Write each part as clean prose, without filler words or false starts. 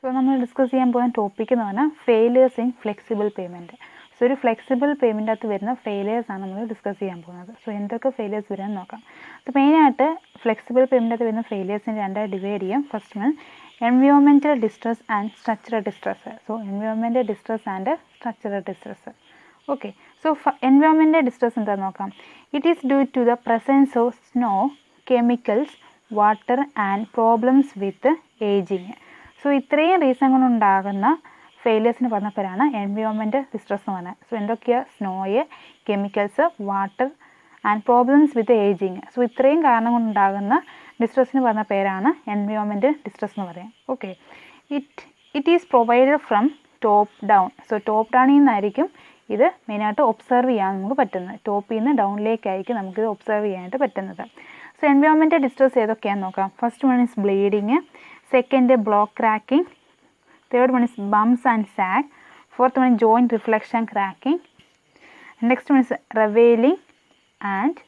So നമ്മൾ discuss ചെയ്യാൻ പോകുന്ന ടോപ്പിക് എന്ന് പറഞ്ഞാൽ failures in flexible payment. So ഒരു ഫ്ലെക്സിബിൾ പേയ്മെൻറ്റിനകത്ത് വരുന്ന ഫെയിലിയേഴ്സാണ് നമ്മൾ ഡിസ്കസ് ചെയ്യാൻ പോകുന്നത്. സോ എന്തൊക്കെ ഫെയിലിയേഴ്സ് വരാൻ നോക്കാം. അപ്പോൾ മെയിനായിട്ട് ഫ്ലെക്സിബിൾ പേയ്മെൻറ്റിനകത്ത് വരുന്ന ഫെയിലിയേഴ്സിന് രണ്ടായി ഡിവൈഡ് ചെയ്യാം. First one environmental distress and structural distress. So environmental distress and structural distress. Okay, so environmental distress എന്താണെന്ന് നോക്കാം. It is due to the presence of snow, chemicals, water and problems with ageing. So ഇത്രയും reason കൊണ്ടുണ്ടാകുന്ന ഫെയിലിയേഴ്സിന് പറഞ്ഞ പേരാണ് environmental distress എന്ന് പറഞ്ഞാൽ. So എന്തൊക്കെയാണ്? Snow, chemicals, water and problems with ageing. So ഇത്രയും കാരണം കൊണ്ടുണ്ടാകുന്ന ഡിസ്ട്രസ്സിന് പറഞ്ഞ പേരാണ് എൻവയോൺമെൻറ്റൽ ഡിസ്ട്രസ് എന്ന് പറയാം. Okay, it is provided from top down. So top ഡൗണിൽ നിന്നായിരിക്കും ഇത് മെയിനായിട്ട് ഒബ്സർവ് ചെയ്യാൻ നമുക്ക് പറ്റുന്നത്. ടോപ്പിൽ നിന്ന് ഡൗണിലേക്കായിരിക്കും നമുക്കിത് ഒബ്സർവ് ചെയ്യാനായിട്ട് പറ്റുന്നത്. സോ എൻവയോൺമെൻറ്റൽ ഡിസ്ട്രസ് ഏതൊക്കെയാണെന്ന് നോക്കാം. First one is bleeding, second block cracking, third one is bumps and sag, fourth one joint reflection cracking, next one is ravelling and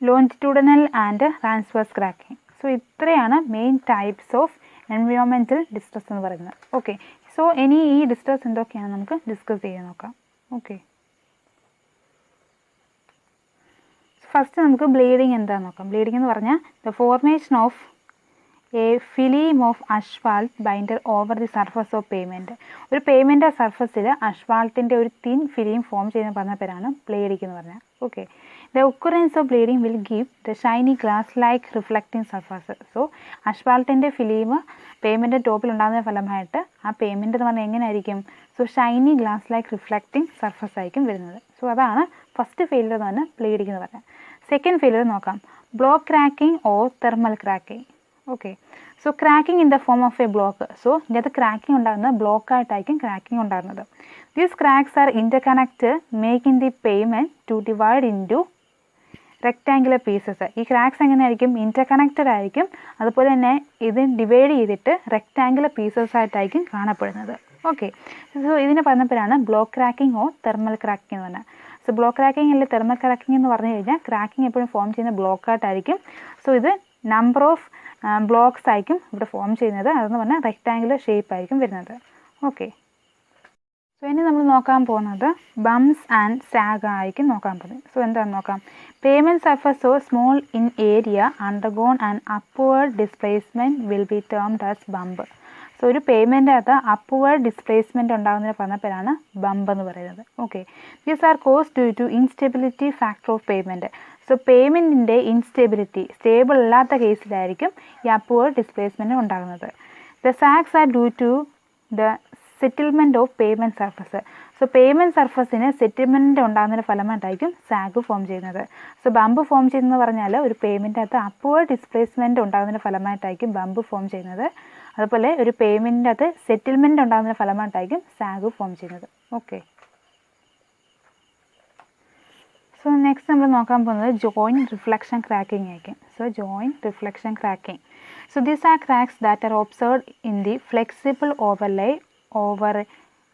longitudinal and transverse cracking. So ഇത്രയാണ് main types of environmental distress എന്ന് പറയുന്നത്. Okay, so ഇനി ഈ distress എന്തൊക്കെയാണ് നമുക്ക് discuss ചെയ്യാൻ നോക്കാം. Okay, first നമുക്ക് ബ്ലീഡിങ് എന്താണെന്ന് നോക്കാം. ബ്ലീഡിങ് എന്ന് പറഞ്ഞാൽ the formation of a film of asphalt binder over the surface of payment. ഒരു പേയ്മെൻറ്റ് സർഫസിൽ അഷ്വാൾട്ടിൻ്റെ ഒരു തിൻ ഫിലിം ഫോം ചെയ്യുന്ന പറഞ്ഞ പേരാണ് ബ്ലീഡിങ് എന്ന് പറഞ്ഞാൽ. Okay, the occurrence of bleeding will give the shiny glass like reflecting surface. So അഷ്വാൾട്ടിൻ്റെ ഫിലിം പേയ്മെൻറ്റ് ടോപ്പിൽ ഉണ്ടാകുന്ന ഫലമായിട്ട് ആ പേയ്മെൻറ്റ് എന്ന് പറഞ്ഞാൽ എങ്ങനെയായിരിക്കും? So shiny glass like reflecting surface ആയിരിക്കും വരുന്നത്. സോ അതാണ് ഫസ്റ്റ് ഫെയിലിയർ എന്ന് പറഞ്ഞാൽ ബ്ലീഡിങ് എന്ന് പറഞ്ഞാൽ. സെക്കൻഡ് ഫെയിലിയർ നോക്കാം. Block cracking or thermal cracking. Okay, so cracking in the form of a block. So ഇതിനകത്ത് ക്രാക്കിംഗ് ഉണ്ടാകുന്നത് ബ്ലോക്കായിട്ടായിരിക്കും ക്രാക്കിംഗ് ഉണ്ടാകുന്നത്. These cracks are interconnect making the payment to divide in to rectangular pieces. ഈ cracks എങ്ങനെയായിരിക്കും? Interconnected ആയിരിക്കും. അതുപോലെ തന്നെ ഇത് ഡിവൈഡ് ചെയ്തിട്ട് റെക്റ്റാങ്കുലർ പീസസ് ആയിട്ടായിരിക്കും കാണപ്പെടുന്നത്. ഓക്കെ, സോ ഇതിന് പറഞ്ഞ പേരാണ് block cracking or thermal cracking എന്ന് പറഞ്ഞാൽ. സോ ബ്ലോക്ക് ക്രാക്കിംഗ് അല്ലെങ്കിൽ തെർമൽ ക്രാക്കിംഗ് എന്ന് പറഞ്ഞു കഴിഞ്ഞാൽ ക്രാക്കിംഗ് എപ്പോഴും ഫോം ചെയ്യുന്ന ബ്ലോക്കായിട്ടായിരിക്കും. സോ ഇത് നമ്പർ ഓഫ് ബ്ലോക്സ് ആയിരിക്കും ഇവിടെ ഫോം ചെയ്യുന്നത്. അതെന്ന് പറഞ്ഞാൽ റെക്റ്റാങ്കുലർ ഷേപ്പ് ആയിരിക്കും വരുന്നത്. ഓക്കെ, സോ ഇനി നമ്മൾ നോക്കാൻ പോകുന്നത് ബംസ് ആൻഡ് സാഗ് ആയിരിക്കും നോക്കാൻ പോകുന്നത്. സോ എന്താണെന്ന് നോക്കാം. Payment surface so small in area undergone and upward displacement will be termed as bump. So ഒരു പേയ്മെൻറ്റിനകത്ത് അപ്വേർഡ് ഡിസ്പ്ലേസ്മെൻറ്റ് ഉണ്ടാകുന്നതിന് പറഞ്ഞ പേരാണ് ബംപ് എന്ന് പറയുന്നത്. Okay, these are cause due to instability factor of payment. So പേയ്മെൻറ്റിൻ്റെ instability stable അല്ലാത്ത കേസിലായിരിക്കും ഈ അപ്വേർഡ് ഡിസ്പ്ലേസ്മെൻറ്റ് ഉണ്ടാകുന്നത്. The sags are due to the settlement of payment surface. So payment സർഫസിന് സെറ്റിൽമെൻറ്റ് ഉണ്ടാകുന്നതിന് ഫലമായിട്ടായിരിക്കും സാഗ് ഫോം ചെയ്യുന്നത്. സോ ബംപ് ഫോം ചെയ്യുന്നതെന്ന് പറഞ്ഞാൽ ഒരു പേയ്മെൻറ്റിനകത്ത് അപ്വേർഡ് ഡിസ്പ്ലേസ്മെൻറ്റ് ഉണ്ടാകുന്നതിന് ഫലമായിട്ടായിരിക്കും ബംപ് ഫോം ചെയ്യുന്നത്. അതുപോലെ ഒരു പേയ്മെൻറ്റിനകത്ത് സെറ്റിൽമെൻറ്റ് ഉണ്ടാകുന്നതിന് ഫലമായിട്ടായിരിക്കും സാഗ് ഫോം ചെയ്യുന്നത്. ഓക്കെ, സോ നെക്സ്റ്റ് നമ്മൾ നോക്കാൻ പോകുന്നത് ജോയിൻറ്റ് റിഫ്ലക്ഷൻ ക്രാക്കിംഗ് ആയിരിക്കും. So joint reflection cracking. So these are cracks that are observed in the flexible overlay over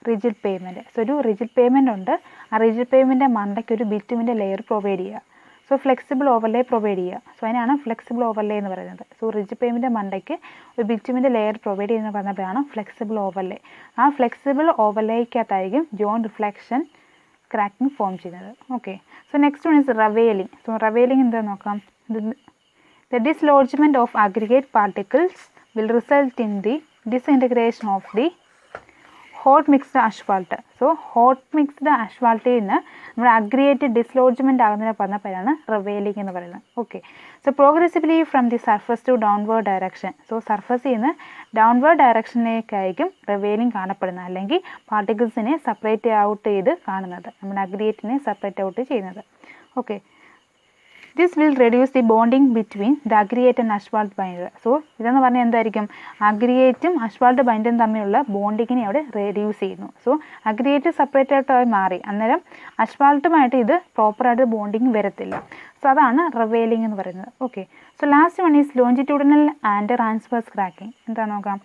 rigid payment. So ഒരു റിജിഡ് പേയ്മെൻറ്റ് ഉണ്ട്. ആ റിജിഡ് പേയ്മെൻറ്റിൻ്റെ മണ്ടയ്ക്ക് ഒരു ബിറ്റുമിൻ്റെ ലെയർ പ്രൊവൈഡ് ചെയ്യുക. സോ ഫ്ലെക്സിബിൾ ഓവർലേ പ്രൊവൈഡ് ചെയ്യുക. So അതിനാണ് flexible overlay എന്ന് പറയുന്നത്. സോ റിജിഡ് പേയ്മെൻറ്റിൻ്റെ മണ്ടയ്ക്ക് ഒരു ബിറ്റുമിൻ്റെ ലെയർ പ്രൊവൈഡ് ചെയ്യുന്ന പറഞ്ഞപ്പോഴാണ് ഫ്ലെക്സിബിൾ ഓവർലേ. ആ ഫ്ലെക്സിബിൾ ഓവർലേക്കകത്തായിരിക്കും ജോയിൻറ്റ് റിഫ്ലക്ഷൻ ക്രാക്കിംഗ് ഫോം ചെയ്യുന്നത്. Okay, so next one is ravelling. So ravelling എന്താണെന്ന് നോക്കാം. The dislodgement of aggregate particles will result in the disintegration of the hot mixed asphalt. So hot mixed അഷ്വാൾട്ടിൽ നിന്ന് നമ്മുടെ aggregate ഡിസ്ലോഡ്ജ്മെൻറ്റ് ആകുന്നതിനെ പറഞ്ഞ പേരാണ് ravelling എന്ന് പറയുന്നത്. Okay, so progressively from the surface to downward direction. So സർഫസിൽ നിന്ന് ഡൗൺവേർഡ് ഡയറക്ഷനിലേക്കായിരിക്കും റവേലിംഗ് കാണപ്പെടുന്നത്, അല്ലെങ്കിൽ പാർട്ടിക്കിൾസിനെ സെപ്പറേറ്റ് ഔട്ട് ചെയ്ത് കാണുന്നത്, നമ്മുടെ അഗ്രിഗേറ്റിനെ സെപ്പറേറ്റ് ഔട്ട് ചെയ്യുന്നത്. Okay, this will reduce the bonding between the aggregate and asphalt binder. So ഇതെന്ന് പറഞ്ഞാൽ എന്തായിരിക്കും? അഗ്രിഗേറ്റും അഷ്വാൾട്ട് ബൈൻഡറും തമ്മിലുള്ള ബോണ്ടിങ്ങിനെ അവിടെ റെഡ്യൂസ് ചെയ്യുന്നു. സോ അഗ്രിഗേറ്റ് സെപ്പറേറ്റ് ആയിട്ടായി മാറി, അന്നേരം അഷ്വാൾട്ടുമായിട്ട് ഇത് പ്രോപ്പറായിട്ട് ബോണ്ടിങ് വരത്തില്ല. സോ അതാണ് റവേലിംഗ് എന്ന് പറയുന്നത്. Okay, so last one is longitudinal and transverse cracking. എന്താ നോക്കാം.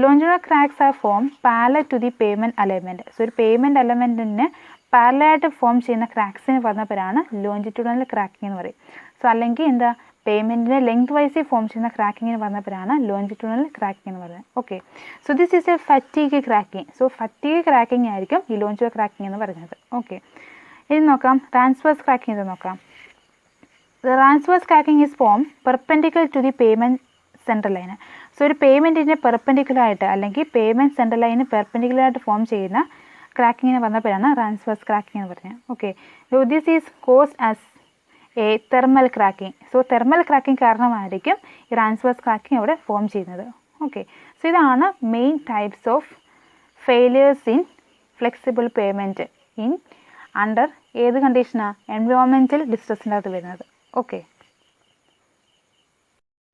Longitudinal cracks are form parallel to the pavement element. So ഒരു പേയ്മെൻറ്റ് എലമെൻറ്റിന് പാരലായിട്ട് ഫോം ചെയ്യുന്ന ക്രാക്സിന് പറഞ്ഞ പേരാണ് ലോഞ്ചിറ്റ്യൂഡിനൽ ക്രാക്കിംഗ് എന്ന് പറയും. സോ അല്ലെങ്കിൽ എന്താ പേയ്മെൻറ്റിനെ ലെങ്ത് വൈസ് ഫോം ചെയ്യുന്ന ക്രാക്കിങ്ങിന് പറഞ്ഞ പേരാണ് ലോഞ്ചിറ്റ്യൂണൽ ക്രാക്കിംഗ് എന്ന് പറയുന്നത്. Okay, so this is A fatigue cracking. So fatigue cracking ആയിരിക്കും ഈ ലോഞ്ചിറ്റ്യൂണൽ ക്രാക്കിംഗ് എന്ന് പറയുന്നത്. ഓക്കെ, ഇനി നോക്കാം ട്രാൻസ്വേഴ്സ് ക്രാക്കിംഗ് ഇത് നോക്കാം. The transverse cracking is formed perpendicular to the payment central line. So ഒരു പേയ്മെൻറ്റിൻ്റെ പെർപെൻഡിക്കുലർ ആയിട്ട് അല്ലെങ്കിൽ പേയ്മെൻറ്റ് സെൻട്രൽ ലൈന് പെർപെൻഡിക്കുലർ ആയിട്ട് ഫോം ചെയ്യുന്ന ക്രാക്കിങ്ങിന് പറഞ്ഞ പേരാണ് ട്രാൻസ്വേഴ്സ് ക്രാക്കിംഗ് എന്ന് പറഞ്ഞത്. Okay, so this is caused as a thermal cracking. So thermal cracking കാരണമായിരിക്കും ഈ ട്രാൻസ്വേഴ്സ് ക്രാക്കിംഗ് അവിടെ ഫോം ചെയ്യുന്നത്. ഓക്കെ, സോ ഇതാണ് main types of failures in flexible payment in under ഏത് കണ്ടീഷനാണ്? എൻവയോൺമെൻറ്റൽ ഡിസ്ട്രസിൻ്റെ അകത്ത് വരുന്നത്. ഓക്കെ,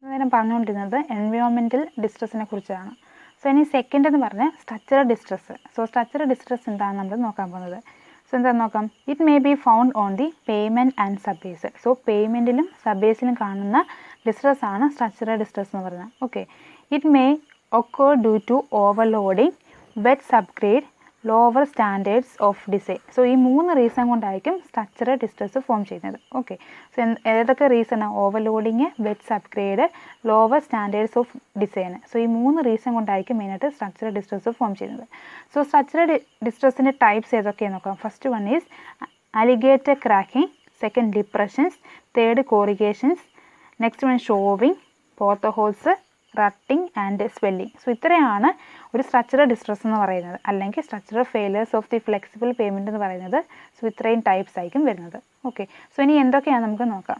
നേരം പറഞ്ഞുകൊണ്ടിരുന്നത് എൻവയോൺമെൻറ്റൽ ഡിസ്ട്രസിനെ കുറിച്ചാണ്. സോ ഇനി സെക്കൻഡ് എന്ന് പറഞ്ഞാൽ structural distress. So structural distress എന്താണ് നമ്മൾ നോക്കാൻ പോകുന്നത്? സോ എന്താണെന്ന് നോക്കാം. It may be found on the payment and subbase. So പേയ്മെൻറ്റിലും സബ്ബേസിലും കാണുന്ന ഡിസ്ട്രസ് ആണ് സ്ട്രക്ചറൽ ഡിസ്ട്രസ് എന്ന് പറയുന്നത്. Okay, it may occur due to overloading, wet subgrade, lower standards of design. So ഈ 3 റീസൺ കൊണ്ടായിരിക്കും സ്ട്രക്ചറൽ ഡിസ്ട്രസ് ഫോം ചെയ്യുന്നത്. Okay, so ഏതൊക്കെ റീസണാണ്? Overloading, wet subgrade, lower standards of design. So ഈ 3 reason കൊണ്ടായിരിക്കും മെയിനായിട്ട് സ്ട്രക്ചറൽ ഡിസ്ട്രസ് ഫോം ചെയ്യുന്നത്. So structural ഡിസ്ട്രസിൻ്റെ ടൈപ്സ് ഏതൊക്കെയാണ് നോക്കാം. First one is alligator cracking, second depressions, third corrugations, next one shoving, potholes, rutting and swelling. So ഇത്രയാണ് ഒരു structural distress എന്ന് പറയുന്നത്, അല്ലെങ്കിൽ structural failures of the flexible payment എന്ന് പറയുന്നത്. സോ ഇത്രയും ടൈപ്സ് ആയിരിക്കും വരുന്നത്. ഓക്കെ, സോ ഇനി എന്തൊക്കെയാണ് നമുക്ക് നോക്കാം.